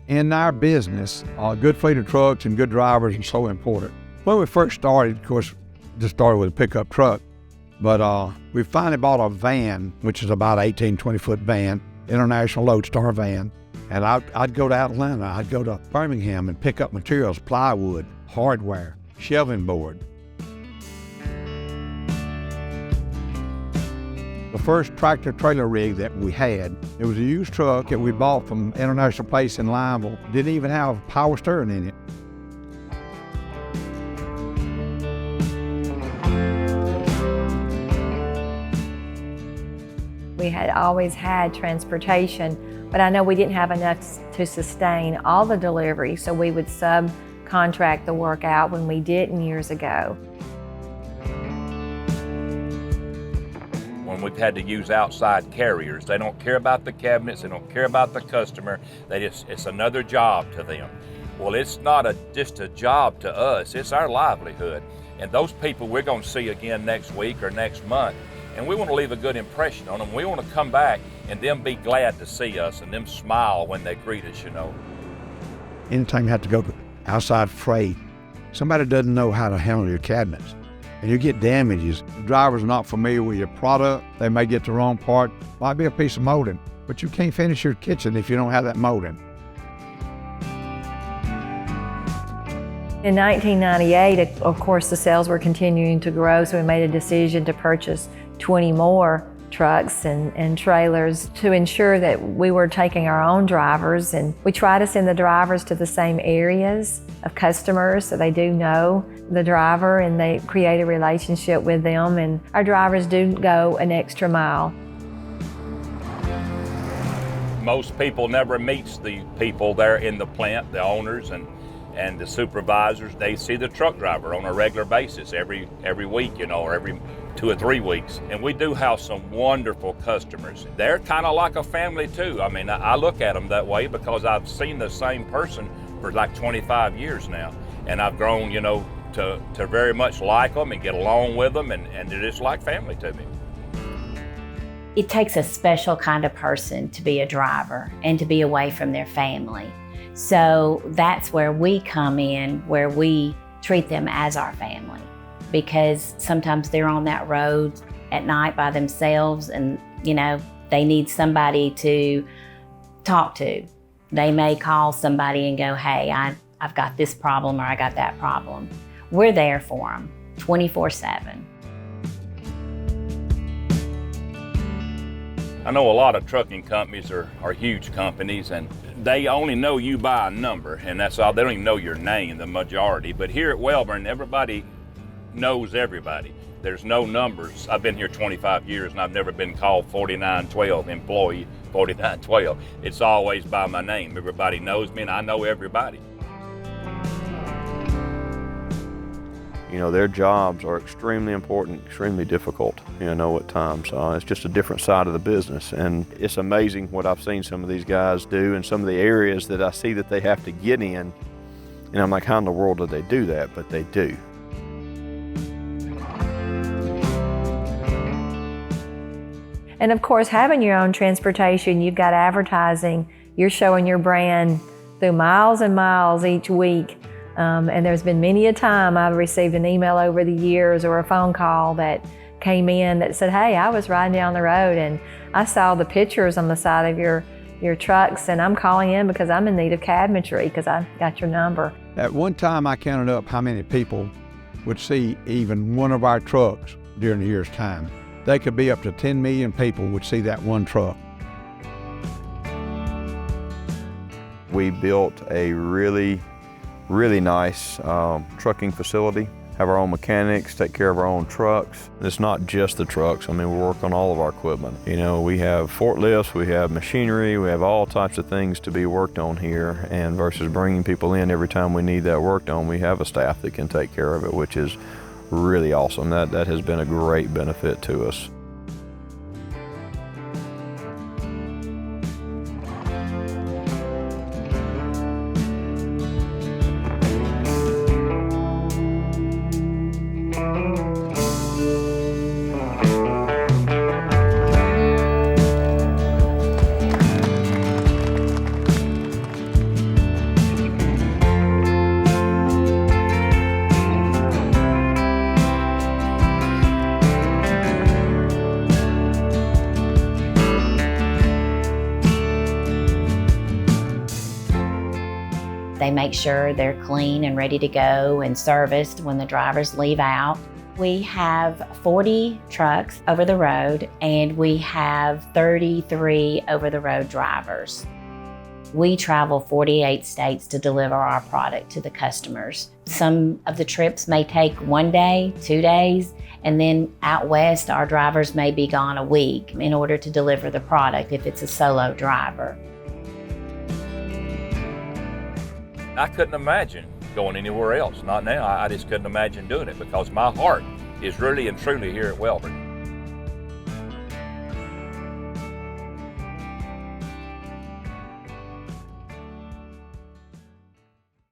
In our business, a good fleet of trucks and good drivers are so important. When we first started, of course, just started with a pickup truck, but we finally bought a van, which is about 18, 20-foot van, International Lodestar van. And I'd go to Atlanta, I'd go to Birmingham and pick up materials, plywood, hardware, shelving board. The first tractor trailer rig that we had, it was a used truck that we bought from International Place in Lineville. Didn't even have power steering in it. We had always had transportation, but I know we didn't have enough to sustain all the deliveries, so we would subcontract the work out when we didn't years ago. When we've had to use outside carriers, they don't care about the cabinets, they don't care about the customer, it's another job to them. Well, it's not just a job to us, it's our livelihood. And those people we're going to see again next week or next month, and we want to leave a good impression on them. We want to come back and them be glad to see us and them smile when they greet us, you know. Anytime you have to go to outside freight, somebody doesn't know how to handle your cabinets, and you get damages. The driver's not familiar with your product, they may get the wrong part, might be a piece of molding, but you can't finish your kitchen if you don't have that molding. In 1998, of course, the sales were continuing to grow, so we made a decision to purchase 20 more trucks and trailers to ensure that we were taking our own drivers, and we try to send the drivers to the same areas of customers so they do know the driver and they create a relationship with them, and our drivers do go an extra mile. Most people never meets the people there in the plant, the owners and the supervisors. They see the truck driver on a regular basis every week, you know, or every 2 or 3 weeks. And we do have some wonderful customers. They're kind of like a family too. I mean, I look at them that way because I've seen the same person for like 25 years now. And I've grown, you know, to very much like them and get along with them, and they're just like family to me. It takes a special kind of person to be a driver and to be away from their family. So that's where we come in, where we treat them as our family, because sometimes they're on that road at night by themselves and, you know, they need somebody to talk to. They may call somebody and go, hey, I've got this problem or I got that problem. We're there for them 24/7. I know a lot of trucking companies are huge companies, and they only know you by a number, and that's all. They don't even know your name, the majority. But here at Wellborn, everybody knows everybody. There's no numbers. I've been here 25 years, and I've never been called 4912, employee 4912. It's always by my name. Everybody knows me, and I know everybody. You know, their jobs are extremely important, extremely difficult, you know, at times. It's just a different side of the business, and it's amazing what I've seen some of these guys do in some of the areas that I see that they have to get in, and I'm like, how in the world do they do that? But they do. And of course, having your own transportation, you've got advertising, you're showing your brand through miles and miles each week. And there's been many a time I've received an email over the years or a phone call that came in that said, hey, I was riding down the road and I saw the pictures on the side of your trucks, and I'm calling in because I'm in need of cabinetry because I got your number. At one time, I counted up how many people would see even one of our trucks during the year's time. They could be up to 10 million people would see that one truck. We built a really nice trucking facility, have our own mechanics, take care of our own trucks. It's not just the trucks. I mean, we work on all of our equipment. You know, we have forklifts, we have machinery, we have all types of things to be worked on here, and versus bringing people in every time we need that worked on, we have a staff that can take care of it, which is really awesome. That has been a great benefit to us. They make sure they're clean and ready to go and serviced when the drivers leave out. We have 40 trucks over the road, and we have 33 over-the-road drivers. We travel 48 states to deliver our product to the customers. Some of the trips may take 1 day, 2 days, and then out west, our drivers may be gone a week in order to deliver the product if it's a solo driver. I couldn't imagine going anywhere else, not now. I just couldn't imagine doing it because my heart is really and truly here at Wellborn.